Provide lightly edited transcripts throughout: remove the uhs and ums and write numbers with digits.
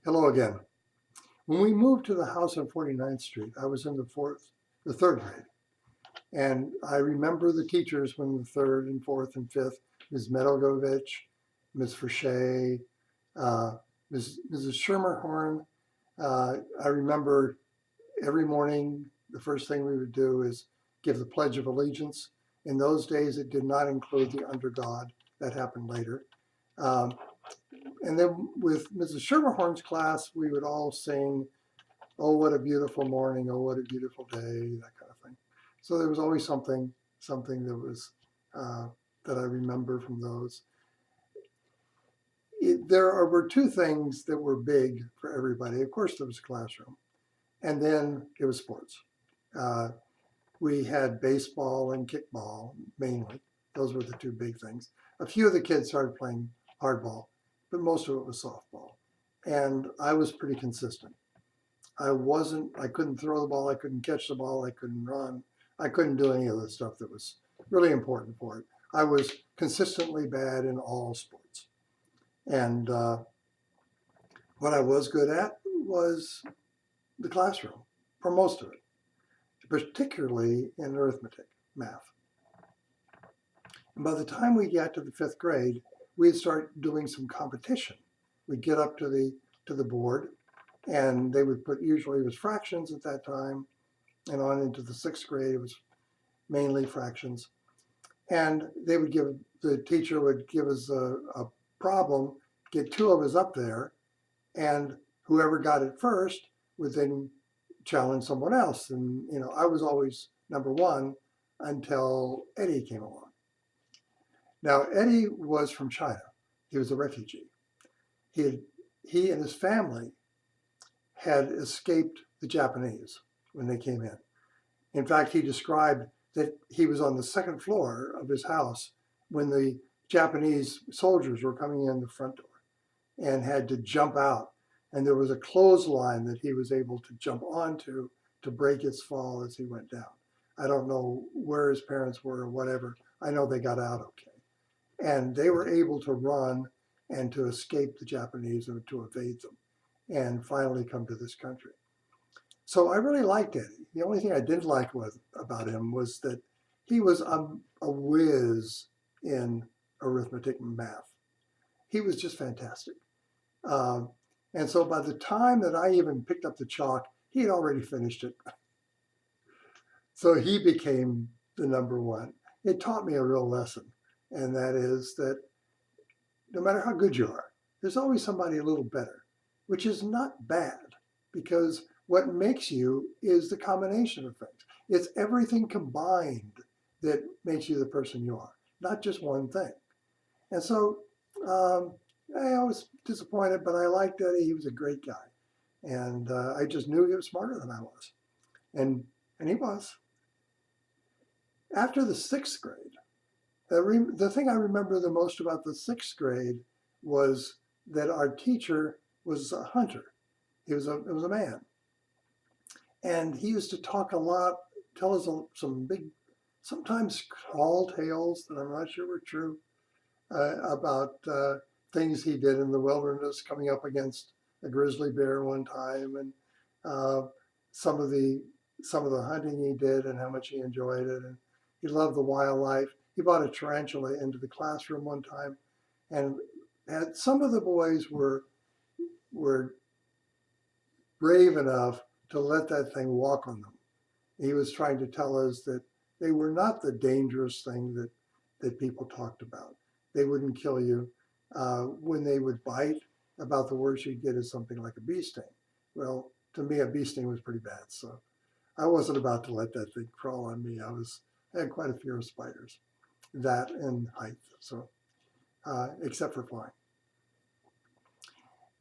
Hello again. When we moved to the house on 49th Street, I was in the third grade. And I remember the teachers when the third and fourth and fifth, Ms. Medogovich, Ms. Frichet, uh, Mrs. Schermerhorn. I remember every morning, the first thing we would do is give the Pledge of Allegiance. In those days, it did not include the Under God. That happened later. Um, and then with Mrs. Schermerhorn's class, we would all sing, "Oh, what a beautiful morning. Oh, what a beautiful day," that kind of thing. So there was always something that was, uh, that I remember from those. Were two things that were big for everybody. Of course, there was a classroom, and then it was sports. Uh, we had baseball and kickball mainly. Those were the two big things. A few of the kids started playing hardball, but most of it was softball. And I was pretty consistent. I couldn't throw the ball, I couldn't catch the ball, I couldn't run, I couldn't do any of the stuff that was really important for it. I was consistently bad in all sports. And what I was good at was the classroom for most of it, particularly in arithmetic, math. And by the time we got to the fifth grade, we'd start doing some competition. We'd get up to the board, and they would put, usually it was fractions at that time, and on into the sixth grade, it was mainly fractions. And the teacher would give us a problem, get two of us up there, and whoever got it first would then challenge someone else. And, I was always number one until Eddie came along. Now, Eddie was from China. He was a refugee. He and his family had escaped the Japanese when they came in. In fact, he described that he was on the second floor of his house when the Japanese soldiers were coming in the front door and had to jump out. And there was a clothesline that he was able to jump onto to break his fall as he went down. I don't know where his parents were or whatever. I know they got out okay. And they were able to run and to escape the Japanese and to evade them and finally come to this country. So I really liked Eddie. The only thing I didn't like about him was that he was a whiz in arithmetic and math. He was just fantastic. Um, and so by the time that I even picked up the chalk, he had already finished it. So he became the number one. It taught me a real lesson, and that is that no matter how good you are, there's always somebody a little better, which is not bad, because what makes you is the combination of things. It's everything combined that makes you the person you are, not just one thing. And so I was disappointed, but I liked Eddie. He was a great guy. And I just knew he was smarter than I was. And he was. After the sixth grade, the thing I remember the most about the sixth grade was that our teacher was a hunter. It was a man. And he used to talk a lot, tell us some big, sometimes tall tales that I'm not sure were true, about things he did in the wilderness, coming up against a grizzly bear one time, and some of the hunting he did and how much he enjoyed it. And he loved the wildlife. He brought a tarantula into the classroom one time, and some of the boys were brave enough to let that thing walk on them. He was trying to tell us that they were not the dangerous thing that people talked about. They wouldn't kill you. When they would bite, about the worst you'd get is something like a bee sting. Well, to me, a bee sting was pretty bad. So I wasn't about to let that thing crawl on me. I had quite a fear of spiders, that and height. So, except for flying.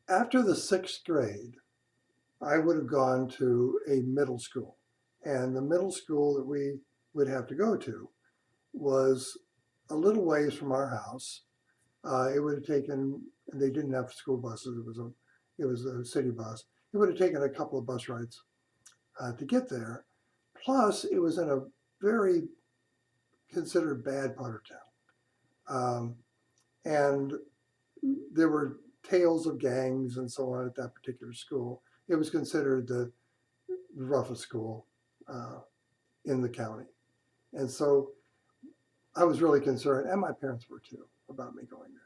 After the sixth grade, I would have gone to a middle school. And the middle school that we would have to go to was a little ways from our house. It would have taken, and they didn't have school buses, it was a city bus. It would have taken a couple of bus rides to get there. Plus, it was in a very considered bad part of town. And there were tales of gangs and so on at that particular school. It was considered the roughest school in the county. And so I was really concerned, and my parents were too, about me going there.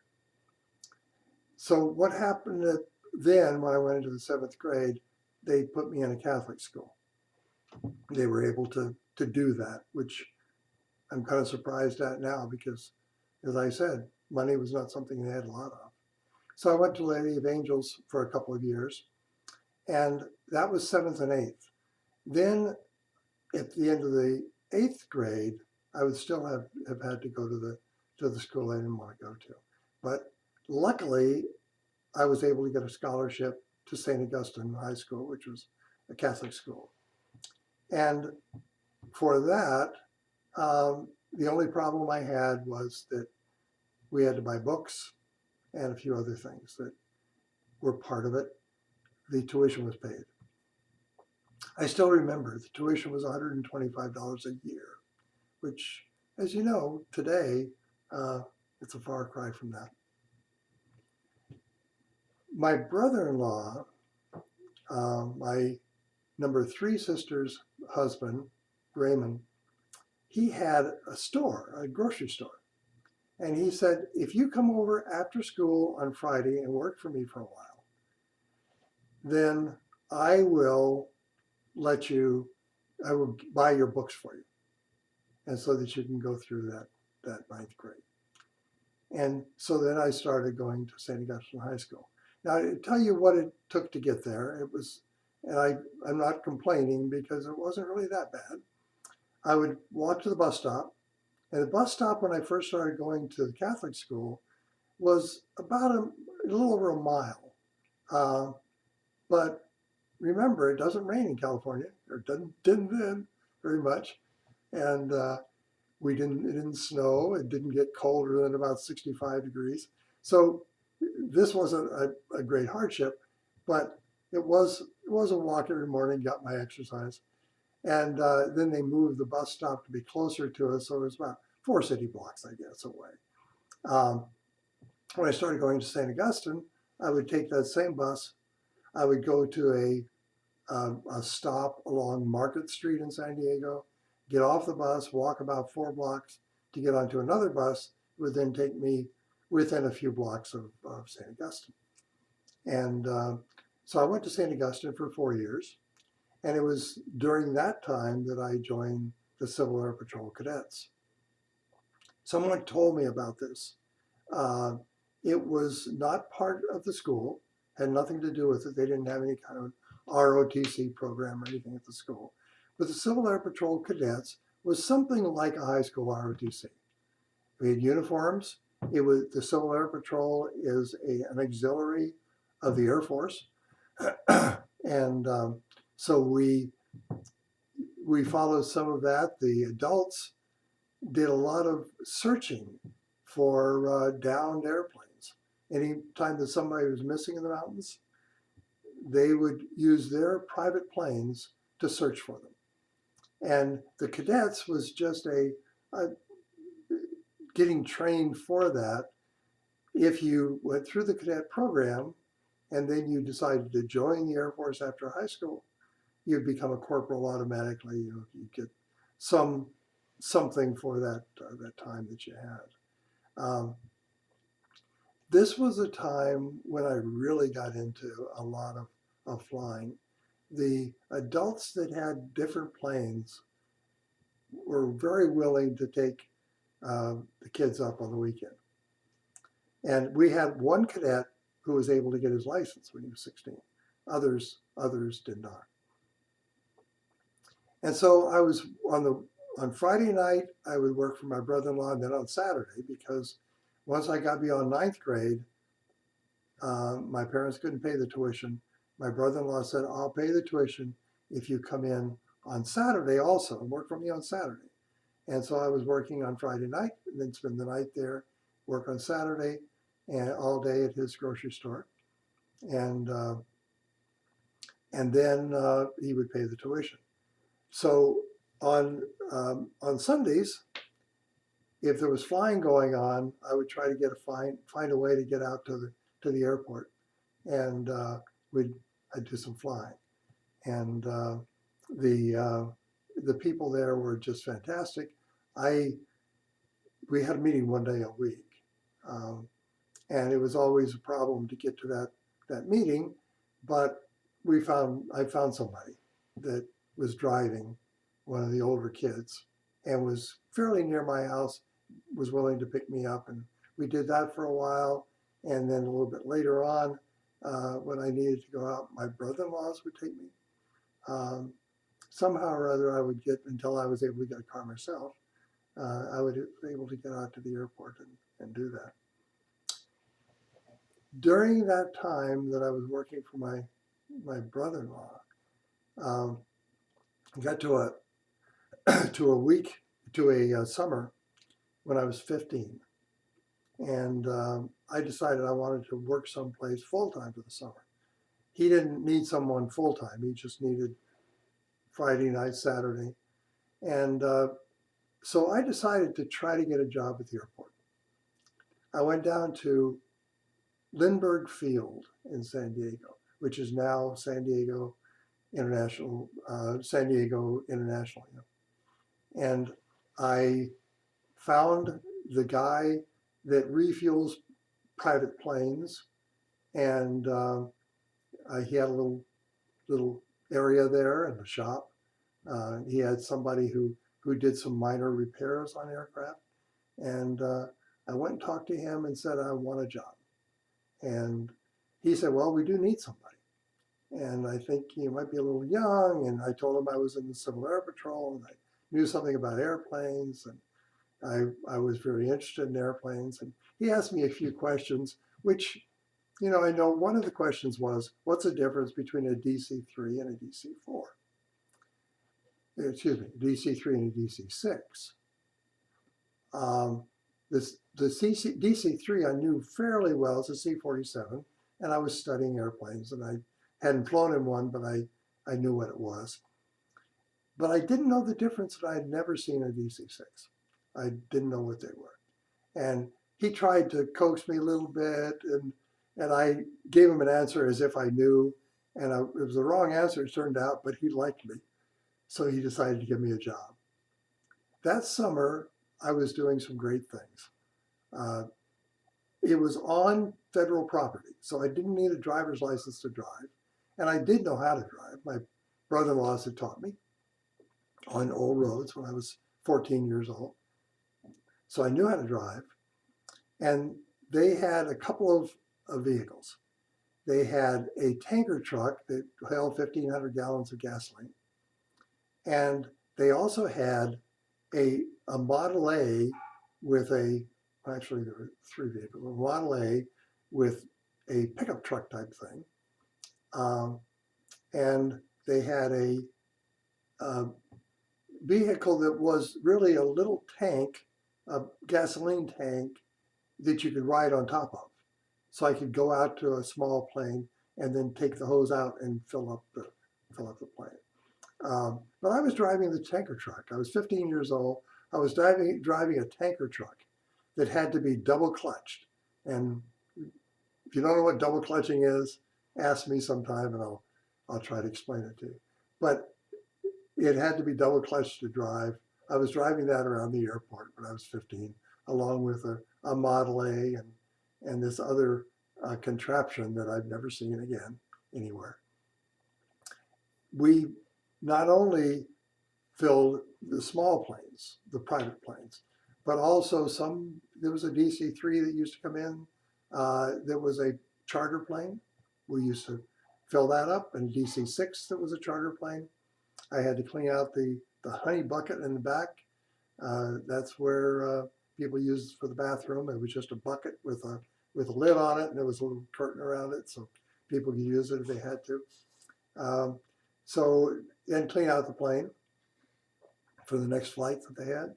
So what happened then when I went into the 7th grade, they put me in a Catholic school. They were able to do that, which I'm kind of surprised at now because, as I said, money was not something they had a lot of. So I went to Lady of Angels for a couple of years, and that was 7th and 8th. Then at the end of the 8th grade, I would still have had to go to the school I didn't want to go to. But luckily, I was able to get a scholarship to St. Augustine High School, which was a Catholic school. And for that, the only problem I had was that we had to buy books and a few other things that were part of it. The tuition was paid. I still remember the tuition was $125 a year, which, as you know, today, it's a far cry from that. My brother-in-law, my number 3 sister's husband, Raymond, he had a store, a grocery store. And he said, if you come over after school on Friday and work for me for a while, then I will buy your books for you. And so that you can go through that 9th grade. And so then I started going to St. Augustine High School. Now, I tell you what it took to get there. It was, and I'm not complaining because it wasn't really that bad. I would walk to the bus stop. And the bus stop when I first started going to the Catholic school was about a little over a mile. But remember, it doesn't rain in California, or didn't then very much. And it didn't snow. It didn't get colder than about 65 degrees. So this wasn't a great hardship, but it was a walk every morning, got my exercise. And then they moved the bus stop to be closer to us, so it was about 4 city blocks, I guess, away. When I started going to St. Augustine, I would take that same bus. I would go to a stop along Market Street in San Diego, get off the bus, walk about 4 blocks to get onto another bus, would then take me within a few blocks of St. Augustine. And so I went to St. Augustine for 4 years. And it was during that time that I joined the Civil Air Patrol Cadets. Someone told me about this. It was not part of the school, had nothing to do with it. They didn't have any kind of ROTC program or anything at the school. But the Civil Air Patrol Cadets was something like a high school ROTC. We had uniforms. The Civil Air Patrol is an auxiliary of the Air Force. And so we followed some of that. The adults did a lot of searching for downed airplanes. Anytime that somebody was missing in the mountains, they would use their private planes to search for them. And the cadets was just getting trained for that. If you went through the cadet program and then you decided to join the Air Force after high school, you'd become a corporal automatically. You get something for that time that you had. This was a time when I really got into a lot of flying. The adults that had different planes were very willing to take the kids up on the weekend. And we had one cadet who was able to get his license when he was 16. Others did not. And so I was on Friday night, I would work for my brother-in-law, and then on Saturday, because once I got beyond 9th grade, my parents couldn't pay the tuition. My brother-in-law said, I'll pay the tuition if you come in on Saturday also and work for me on Saturday. And so I was working on Friday night and then spend the night there, work on Saturday and all day at his grocery store. And then he would pay the tuition. So on Sundays, if there was flying going on, I would try to find a way to get out to the airport. and I'd do some flying. And the people there were just fantastic. We had a meeting one day a week, um, and it was always a problem to get to that meeting. But I found somebody that was driving one of the older kids and was fairly near my house, was willing to pick me up, and we did that for a while. And then a little bit later on, when I needed to go out, my brother-in-laws would take me. Um, Somehow or other, I would get, until I was able to get a car myself, I would be able to get out to the airport and do that. During that time that I was working for my brother-in-law, I got to a to a summer when I was 15, and I decided I wanted to work someplace full time for the summer. He didn't need someone full time; he just needed Friday night, Saturday, and so I decided to try to get a job at the airport. I went down to Lindbergh Field in San Diego, which is now San Diego International. And I found the guy that refuels private planes, and he had a little area there in the shop. He had somebody who did some minor repairs on aircraft, and I went and talked to him and said, I want a job. And he said, well, we do need somebody. And I think you might be a little young. And I told him I was in the Civil Air Patrol and I knew something about airplanes. And I was very interested in airplanes. And he asked me a few questions, which, I know one of the questions was, what's the difference between a DC-3 and a DC-4? Excuse me, DC-3 and a DC-6. The DC-3 I knew fairly well. It's a C-47, and I was studying airplanes, and I hadn't flown in one, but I knew what it was. But I didn't know the difference, and I had never seen a DC-6. I didn't know what they were. And he tried to coax me a little bit, and I gave him an answer as if I knew, and it was the wrong answer, it turned out, but he liked me. So he decided to give me a job. That summer, I was doing some great things. It was on federal property, so I didn't need a driver's license to drive, and I did know how to drive. My brother-in-laws had taught me on old roads when I was 14 years old, so I knew how to drive. And they had a couple of vehicles. They had a tanker truck that held 1,500 gallons of gasoline, and they also had a Model A with actually there were three vehicles, a Model A with a pickup truck type thing. And they had a vehicle that was really a little tank, a gasoline tank that you could ride on top of. So I could go out to a small plane and then take the hose out and fill up the plane. But I was driving the tanker truck. I was 15 years old. I was driving a tanker truck that had to be double clutched. And if you don't know what double clutching is, ask me sometime and I'll try to explain it to you. But it had to be double clutched to drive. I was driving that around the airport when I was 15, along with a Model A and this other contraption that I've never seen again anywhere. We not only filled the small planes, the private planes, but also there was a DC-3 that used to come in. There was a charter plane. We used to fill that up, and DC-6 that was a charter plane. I had to clean out the honey bucket in the back. That's where people used for the bathroom. It was just a bucket with a lid on it, and there was a little curtain around it, so people could use it if they had to. So then clean out the plane for the next flight that they had.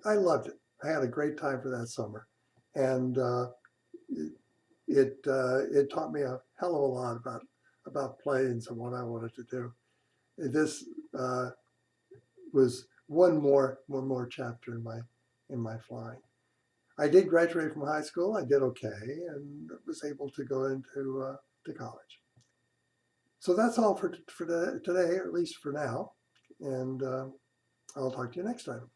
I loved it. I had a great time for that summer, and it taught me a hell of a lot about planes and what I wanted to do. This was one more chapter in my flying. I did graduate from high school. I did okay, and was able to go into to college. So that's all for today, or at least for now. And I'll talk to you next time.